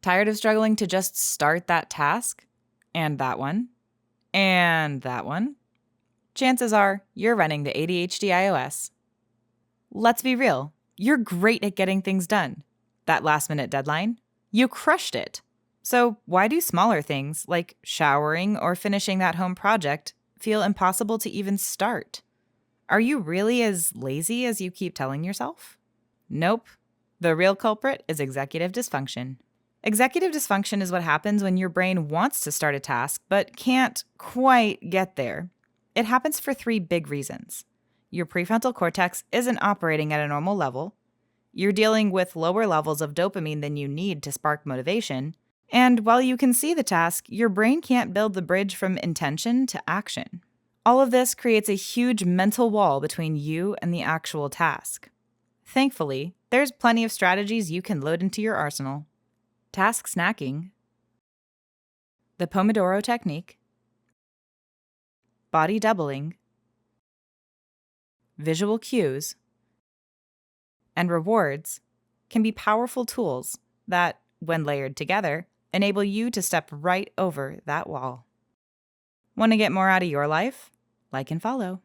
Tired of struggling to just start that task? And that one? And that one? Chances are you're running the ADHD iOS. Let's be real, you're great at getting things done. That last-minute deadline? You crushed it. So why do smaller things, like showering or finishing that home project, feel impossible to even start? Are you really as lazy as you keep telling yourself? Nope. The real culprit is executive dysfunction. Executive dysfunction is what happens when your brain wants to start a task but can't quite get there. It happens for 3 big reasons. Your prefrontal cortex isn't operating at a normal level, you're dealing with lower levels of dopamine than you need to spark motivation, and while you can see the task, your brain can't build the bridge from intention to action. All of this creates a huge mental wall between you and the actual task. Thankfully, there's plenty of strategies you can load into your arsenal. Task snacking, the Pomodoro technique, body doubling, visual cues, and rewards can be powerful tools that, when layered together, enable you to step right over that wall. Want to get more out of your life? Like and follow.